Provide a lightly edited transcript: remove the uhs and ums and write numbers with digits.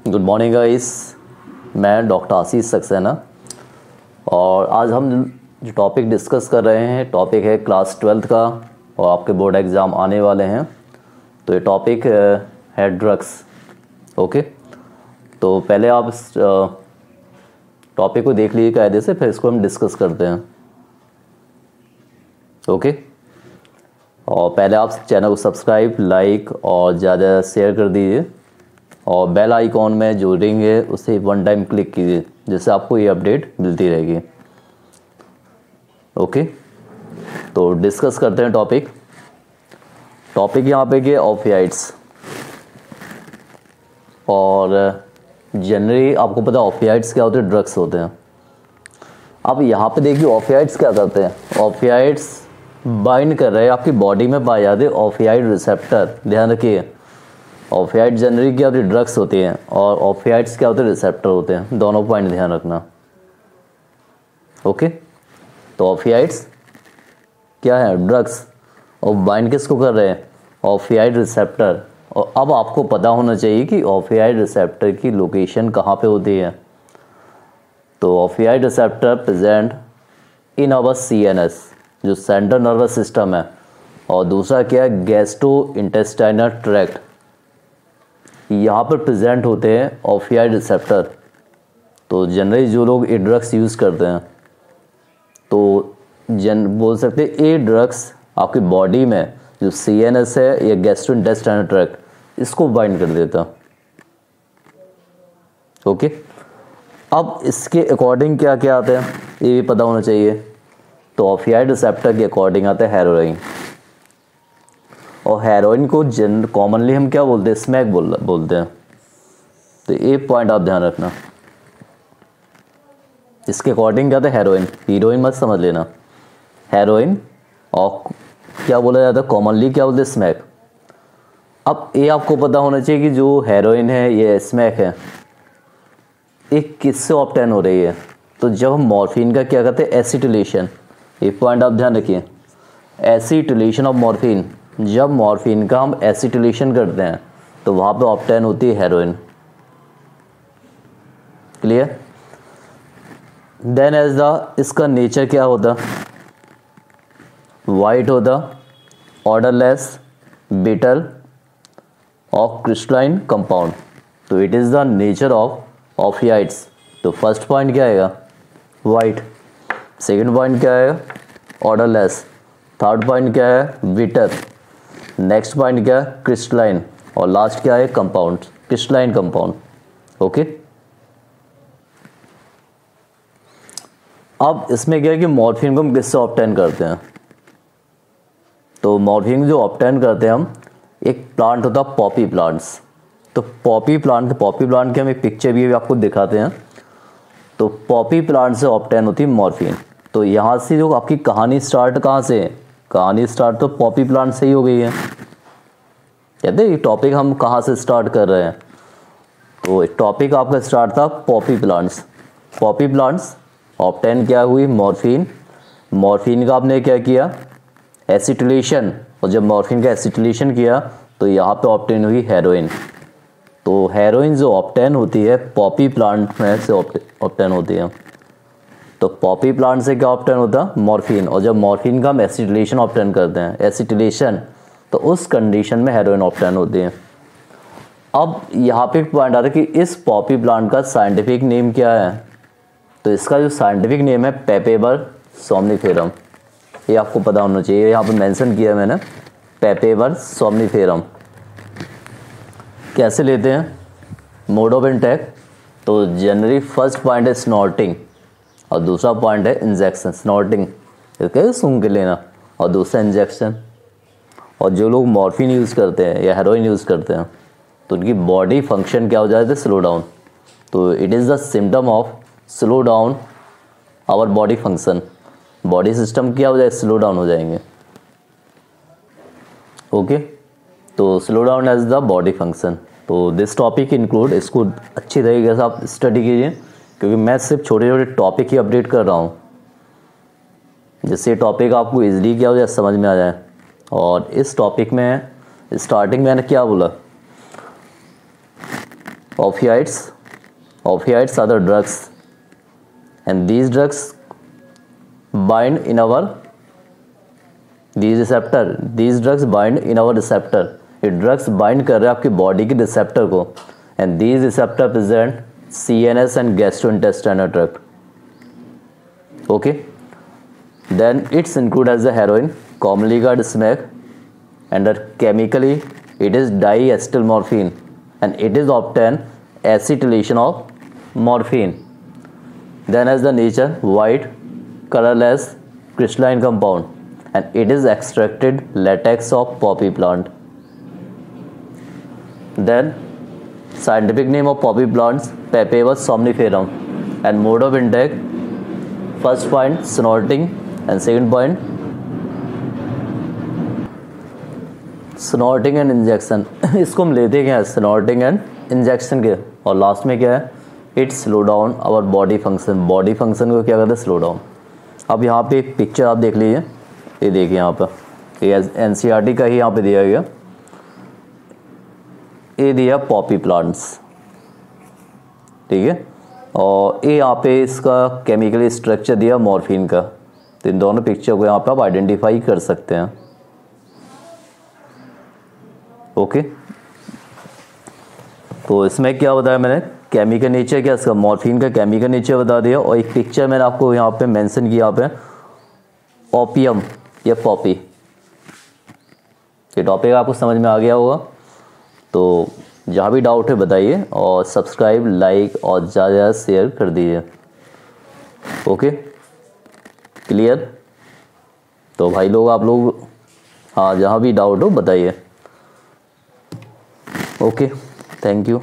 Good morning guys, मैं doctor Ashish Saxena. और आज हम जो टॉपिक डिस्कस कर रहे हैं टॉपिक है क्लास 12th का, और आपके बोर्ड एग्ज़ाम आने वाले हैं। तो ये टॉपिक है ड्रग्स। ओके, तो पहले आप इस टॉपिक को देख लीजिए कायदे से, फिर इसको हम डिस्कस करते हैं। ओके, और पहले आप चैनल को सब्सक्राइब, लाइक और ज़्यादा शेयर कर दीजिए, और बेल आइकॉन में जो रिंग है उसे वन टाइम क्लिक कीजिए, जिससे आपको ये अपडेट मिलती रहेगी। ओके, तो डिस्कस करते हैं टॉपिक यहाँ पे कि ओपियाइड्स। और जनरली आपको पता है ओपियाइड्स क्या होते हैं, ड्रग्स होते हैं। अब यहाँ पे देखिए ओपियाइड्स क्या करते हैं, ओपियाइड्स बाइंड कर रहे हैं आपकी बॉडी में पाए जाते ओपियाइड रिसेप्टर। ध्यान रखिए, ओपियाइड जनरली क्या होती है, ड्रग्स होती हैं, और ओपियाइड्स क्या होते हैं, रिसेप्टर होते हैं। दोनों पॉइंट ध्यान रखना। ओके, तो ओपियाइड्स क्या है, ड्रग्स, और बाइंड किसको कर रहे हैं, ओपियाइड रिसेप्टर। और अब आपको पता होना चाहिए कि ओपियाइड रिसेप्टर की लोकेशन कहाँ पे होती है। तो opioid receptor present in our CNS, जो सेंट्रल नर्वस सिस्टम है, और दूसरा क्या है, गैस्ट्रो इंटेस्टाइनल ट्रैक्ट। यहाँ पर प्रेजेंट होते हैं ओपियाइड रिसेप्टर। तो जनरली जो लोग ये ड्रग्स यूज़ करते हैं, तो बोल सकते हैं ये ड्रग्स आपकी बॉडी में जो CNS है या गैस्ट्रोइंटेस्टाइनल ट्रैक्ट, इसको बाइंड कर देता। ओके, अब इसके अकॉर्डिंग क्या क्या आते हैं ये भी पता होना चाहिए। तो ओपियाइड रिसेप्टर के अकॉर्डिंग आता है हेरोइन, और हेरोइन को कॉमनली हम क्या बोलते हैं, स्मैक बोलते हैं। तो ये पॉइंट आप ध्यान रखना। इसके अकॉर्डिंग क्या था, हेरोइन, हीरोइन मत समझ लेना, हेरोइन। और क्या बोला जाता है कॉमनली, क्या बोलते हैं, स्मैक। अब ये आपको पता होना चाहिए कि जो हेरोइन है, ये स्मैक है, ये किससे ऑब्टेन हो रही है। तो जब हम मॉर्फिन का क्या कहते हैं, एसिटिलेशन, ये पॉइंट आप ध्यान रखिए, एसिटिलेशन ऑफ मॉर्फिन। जब मॉर्फिन का हम एसिटिलेशन करते हैं तो वहाँ पे ऑब्टेन होती है heroin. Clear. Then as the, इसका नेचर क्या होता, वाइट होता, ऑर्डरलेस, बिटर और क्रिस्टलाइन कंपाउंड। तो it is the nature of opioids. तो फर्स्ट पॉइंट क्या आएगा, वाइट। सेकंड पॉइंट क्या है, ऑर्डरलेस। थर्ड पॉइंट क्या है, बिटर। नेक्स्ट पॉइंट क्या है, क्रिस्टलाइन। और लास्ट क्या है, कंपाउंड, क्रिस्टलाइन कंपाउंड। ओके, अब इसमें क्या है कि मॉर्फिन को हम किससे ऑब्टेन करते हैं। तो मॉर्फिन जो ऑब्टेन करते हैं हम, एक प्लांट होता है पॉपी प्लांट्स। तो पॉपी प्लांट की हम एक पिक्चर भी आपको दिखाते हैं। तो पॉपी प्लांट से ऑब्टेन होती है मॉर्फिन। तो यहाँ से जो आपकी कहानी स्टार्ट कहाँ से है, कहानी स्टार्ट तो पॉपी प्लांट से ही हो गई है। कहते हैं ये टॉपिक हम कहाँ से स्टार्ट कर रहे हैं, तो टॉपिक आपका स्टार्ट था Poppy plants. Poppy plants obtain क्या हुई, मॉर्फिन। मॉर्फिन का आपने क्या किया, एसिटिलेशन। और जब मॉर्फिन का एसिटिलेशन किया तो यहाँ पे ऑब्टेन हुई हेरोइन। तो हेरोइन जो ऑब्टेन होती है पॉपी प्लांट में से ऑब्टेन होती है। तो पॉपी प्लांट से क्या ऑब्टेन होता है, मॉर्फिन। और जब मॉर्फिन का हम एसिटिलेशन ऑब्टेन करते हैं, एसिटिलेशन, तो उस कंडीशन में हेरोइन ऑब्टेन होती है। अब यहाँ पे एक पॉइंट आता है कि इस पॉपी प्लांट का साइंटिफिक नेम क्या है। तो इसका जो साइंटिफिक नेम है पेपेबर सोमनिफेरम। ये आपको पता होना चाहिए, यहाँ पे मेंशन किया है मैंने, पेपेबर सोमनिफेरम। कैसे लेते हैं, मोड ऑफ इंटेक। तो जनरली फर्स्ट पॉइंट है स्नॉर्टिंग, और दूसरा पॉइंट है इंजेक्शन। स्नॉर्टिंग क्या सूंघ के लेना, और दूसरा इंजेक्शन। और जो लोग मॉर्फिन यूज़ करते हैं या हेरोइन यूज़ करते हैं, तो उनकी बॉडी फंक्शन क्या हो जाते हैं, स्लो डाउन। तो it is the symptom of slow down our body function. Body system क्या हो जाए, स्लो डाउन हो जाएंगे। ओके, तो slow down as the body function. तो दिस टॉपिक इंक्लूड, इसको अच्छी तरीके से आप स्टडी कीजिए, क्योंकि मैं सिर्फ छोटे छोटे टॉपिक ही अपडेट कर रहा हूँ, जिससे टॉपिक आपको इजीली क्या हो जाए, समझ में आ जाए। और इस टॉपिक में स्टार्टिंग में मैंने क्या बोला, Opiates are the drugs, and these drugs bind in our receptor. ये ड्रग्स बाइंड कर रहे हैं आपकी बॉडी के रिसेप्टर को, and these receptor present CNS and gastrointestinal tract. Okay, then it's included as the heroin, commonly called smack, and chemically it is diacetylmorphine, and it is often acetylation of morphine. Then as the nature, white, colorless, crystalline compound, and it is extracted latex of poppy plant. Then scientific name of poppy plants, Papaver somniferum, and mode of intake, first point snorting, and second point snorting and injection. इसको हम लेते क्या है, snorting and injection के, और last में क्या है, it slow down our body function. Body function को क्या करते हैं, स्लो डाउन. अब यहाँ पे एक पिक्चर आप देख लीजिए, ये देखिए यहाँ पर, ये NCERT का ही यहाँ पे दिया गया, ये दिया पॉपी प्लांट्स, ठीक है, और ये यहाँ पे इसका केमिकली स्ट्रक्चर दिया मॉर्फिन का. तो इन दोनों पिक्चर को यहाँ पे आप आइडेंटिफाई कर सकते हैं. ओके, तो इसमें क्या बताया मैंने, केमिकल नेचर क्या इसका, मॉर्फिन का केमिकल नेचर बता दिया, और एक पिक्चर मैंने आपको यहाँ पे मेंशन किया, यहाँ पे ओपियम या पॉपी. ये टॉपिक आपको समझ में आ गया होगा. तो जहाँ भी डाउट है बताइए, और सब्सक्राइब, लाइक और ज़्यादा से ज़्यादा शेयर कर दीजिए. Okay, clear. तो भाई लोग, आप लोग, हाँ, जहाँ भी डाउट हो बताइए. Okay, thank you.